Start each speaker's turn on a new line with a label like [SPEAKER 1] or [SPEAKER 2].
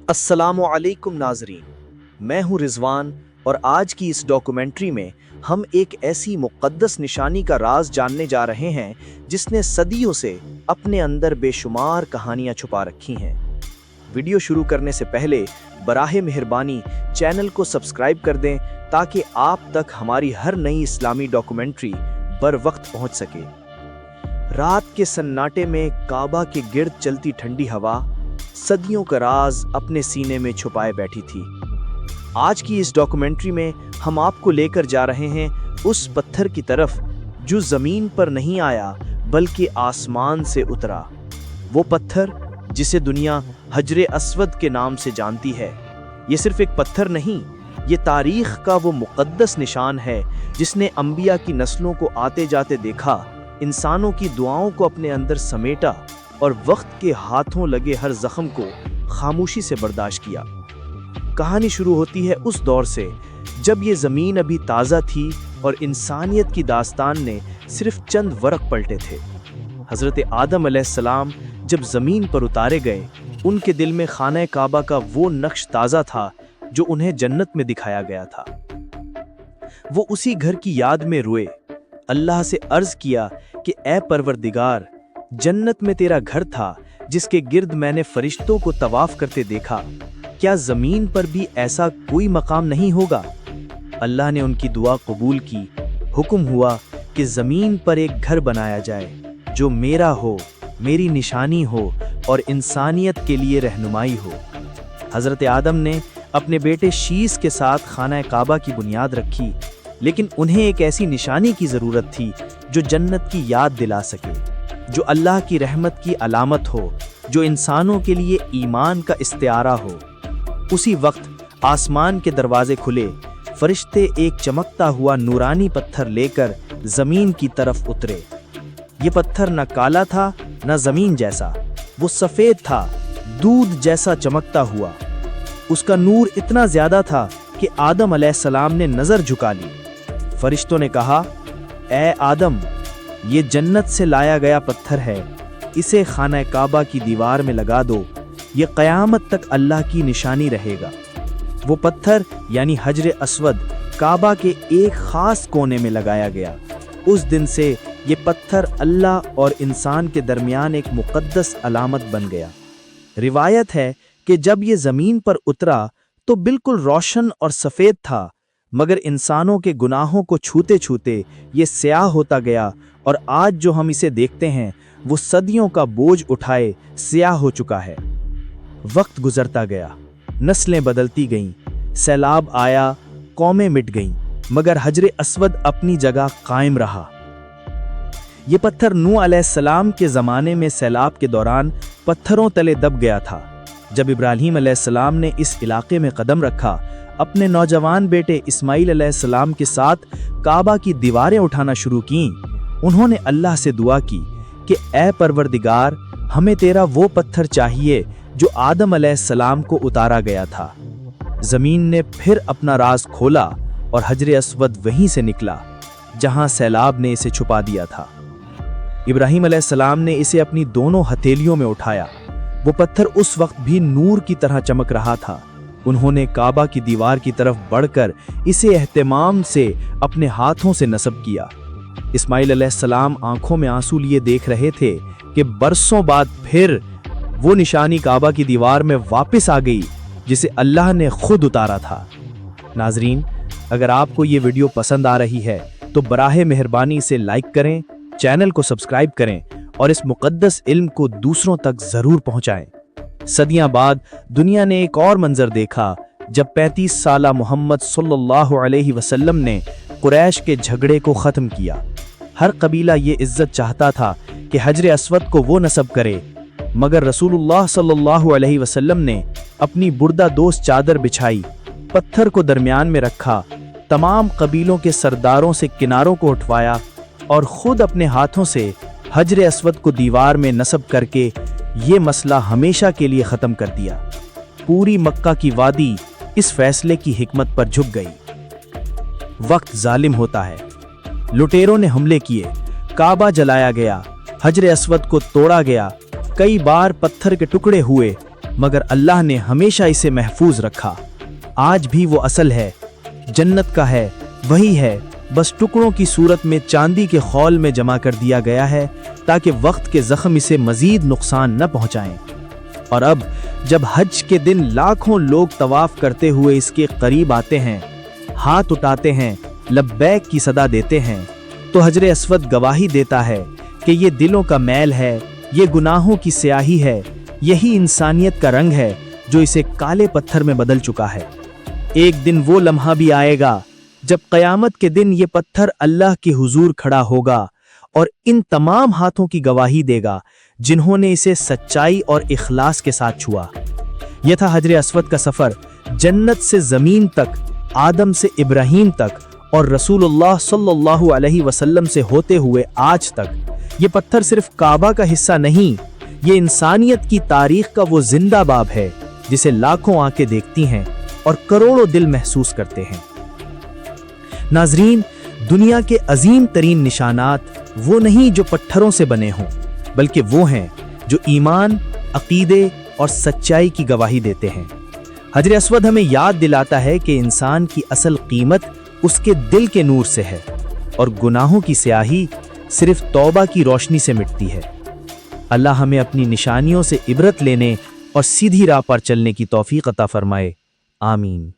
[SPEAKER 1] अस्सलामु अलैकुम नाजरीन, मैं हूं रिजवान और आज की इस डॉक्यूमेंट्री में हम एक ऐसी मुक़द्दस निशानी का राज जानने जा रहे हैं जिसने सदियों से अपने अंदर बेशुमार कहानियां छुपा रखी हैं। वीडियो शुरू करने से पहले बराहे मेहरबानी चैनल को सब्सक्राइब कर दें ताकि आप तक हमारी हर नई इस्लामी डॉक्यूमेंट्री बर वक्त पहुंच सके। रात के सन्नाटे में काबा के गिर्द चलती ठंडी हवा सदियों का राज अपने सीने में छुपाए बैठी थी। आज की इस डॉक्यूमेंट्री में हम आपको लेकर जा रहे हैं उस पत्थर की तरफ जो जमीन पर नहीं आया बल्कि आसमान से उतरा। वो पत्थर जिसे दुनिया हजरे अस्वद के नाम से जानती है। ये सिर्फ एक पत्थर नहीं, ये तारीख का वो मुक़द्दस निशान है जिसने अंबिया की नस्लों को आते जाते देखा, इंसानों की दुआओं को अपने अंदर समेटा और वक्त के हाथों लगे हर जख्म को खामोशी से बर्दाश्त किया। कहानी शुरू होती है उस दौर से जब ये ज़मीन अभी ताज़ा थी और इंसानियत की दास्तान ने सिर्फ चंद वरक पलटे थे। हज़रत आदम अलैहिस्सलाम जब ज़मीन पर उतारे गए, उनके दिल में खाना काबा का वो नक्श ताज़ा था जो उन्हें जन्नत में दिखाया गया था। वो उसी घर की याद में रोए, अल्लाह से अर्ज़ किया कि ए परवरदिगार, जन्नत में तेरा घर था जिसके गिर्द मैंने फरिश्तों को तवाफ करते देखा, क्या ज़मीन पर भी ऐसा कोई मकाम नहीं होगा? अल्लाह ने उनकी दुआ कबूल की। हुक्म हुआ कि ज़मीन पर एक घर बनाया जाए जो मेरा हो, मेरी निशानी हो और इंसानियत के लिए रहनुमाई हो। हज़रत आदम ने अपने बेटे शीस के साथ खाना काबा की बुनियाद रखी, लेकिन उन्हें एक ऐसी निशानी की ज़रूरत थी जो जन्नत की याद दिला सके, जो अल्लाह की रहमत की अलामत हो, जो इंसानों के लिए ईमान का इस्तिआरा हो। उसी वक्त आसमान के दरवाजे खुले, फरिश्ते एक चमकता हुआ नूरानी पत्थर लेकर ज़मीन की तरफ उतरे। ये पत्थर न काला था न ज़मीन जैसा, वो सफ़ेद था, दूध जैसा चमकता हुआ। उसका नूर इतना ज़्यादा था कि आदम अलैहिस्सलाम ने नज़र झुका ली। फरिश्तों ने कहा, ए आदम, ये जन्नत से लाया गया पत्थर है, इसे खाना काबा की दीवार में लगा दो, ये क़यामत तक अल्लाह की निशानी रहेगा। वो पत्थर यानी हजरे अस्वद काबा के एक ख़ास कोने में लगाया गया। उस दिन से ये पत्थर अल्लाह और इंसान के दरमियान एक मुक़द्दस अलामत बन गया। रिवायत है कि जब ये ज़मीन पर उतरा तो बिल्कुल रोशन और सफ़ेद था, मगर इंसानों के गुनाहों को छूते छूते ये स्याह होता गया और आज जो हम इसे देखते हैं वो सदियों का बोझ उठाए स्याह हो चुका है। वक्त गुजरता गया, नस्लें बदलती गईं, सैलाब आया, कौमें मिट गईं, मगर हजरे अस्वद अपनी जगह कायम रहा। ये पत्थर नूह अलैहिस्सलाम के ज़माने में सैलाब के दौरान पत्थरों तले दब गया था। जब इब्राहीम अलैहिस्सलाम ने इस इलाके में कदम रखा, अपने नौजवान बेटे इस्माइल अलैहिस्सलाम के साथ काबा की दीवारें उठाना शुरू कीं। उन्होंने अल्लाह से दुआ की कि ए परवरदिगार, हमें तेरा वो पत्थर चाहिए जो आदम अलैहिस्सलाम को उतारा गया था। ज़मीन ने फिर अपना राज खोला और हजरे अस्वद वहीं से निकला जहां सैलाब ने इसे छुपा दिया था। इब्राहीम अलैहिस्सलाम ने इसे अपनी दोनों हथेलियों में उठाया। वो पत्थर उस वक्त भी नूर की तरह चमक रहा था। उन्होंने काबा की दीवार की तरफ बढ़कर इसे एहतिमाम से अपने हाथों से नस्ब किया। इस्माइल अलैहिस्सलाम आंखों में आंसू लिए देख रहे थे कि बरसों बाद फिर वो निशानी काबा की दीवार में वापस आ गई जिसे अल्लाह ने खुद उतारा था। नाजरीन, अगर आपको ये वीडियो पसंद आ रही है तो बराहे मेहरबानी इसे लाइक करें, चैनल को सब्सक्राइब करें और इस मुक़द्दस इल्म को दूसरों तक ज़रूर पहुँचाएं। सदियां बाद दुनिया ने एक और मंजर देखा जब 35 साला मोहम्मद सल्लल्लाहु अलैहि वसल्लम ने कुरैश के झगड़े को ख़त्म किया। हर कबीला ये इज्जत चाहता था कि हजरे अस्वद को वो नस्ब करे, मगर रसूलुल्लाह सल्लल्लाहु अलैहि वसल्लम ने अपनी बुर्दा दोस्त चादर बिछाई, पत्थर को दरमियान में रखा, तमाम कबीलों के सरदारों से किनारों को उठवाया और ख़ुद अपने हाथों से हजरे अस्वद को दीवार में नस्ब करके ये मसला हमेशा के लिए ख़त्म कर दिया। पूरी मक्का की वादी इस फैसले की हिकमत पर झुक गई। वक्त जालिम होता है, लुटेरों ने हमले किए, काबा जलाया गया, हजरे अस्वद को तोड़ा गया, कई बार पत्थर के टुकड़े हुए, मगर अल्लाह ने हमेशा इसे महफूज रखा। आज भी वो असल है, जन्नत का है, वही है, बस टुकड़ों की सूरत में चांदी के खौल में जमा कर दिया गया है ताकि वक्त के जख्म इसे मजीद नुकसान न पहुंचाएं। और अब जब हज के दिन लाखों लोग तवाफ करते हुए इसके करीब आते हैं, हाथ उठाते हैं, लब्बैक की सदा देते हैं, तो हजर अस्वद गवाही देता है कि ये दिलों का मैल है, ये गुनाहों की स्याही है, यही इंसानियत का रंग है जो इसे काले पत्थर में बदल चुका है। एक दिन वो लम्हा भी आएगा जब क़यामत के दिन ये पत्थर अल्लाह के हुजूर खड़ा होगा और इन तमाम हाथों की गवाही देगा जिन्होंने इसे सच्चाई और इखलास के साथ छुआ। यह था हजर अस्वद का सफ़र जन्नत से ज़मीन तक, आदम से इब्राहीम तक और रसूलुल्लाह सल्लल्लाहु अलैहि वसल्लम से होते हुए आज तक। ये पत्थर सिर्फ काबा का हिस्सा नहीं, ये इंसानियत की तारीख का वो जिंदा बाब है जिसे लाखों आंखें देखती हैं और करोड़ों दिल महसूस करते हैं। नाजरीन, दुनिया के अजीम तरीन निशानात वो नहीं जो पत्थरों से बने हों, बल्कि वो हैं जो ईमान, अकीदे और सच्चाई की गवाही देते हैं। हजर अस्वद हमें याद दिलाता है कि इंसान की असल कीमत उसके दिल के नूर से है और गुनाहों की स्याही सिर्फ तौबा की रोशनी से मिटती है। अल्लाह हमें अपनी निशानियों से इबरत लेने और सीधी राह पर चलने की तौफीक अता फरमाए। आमीन।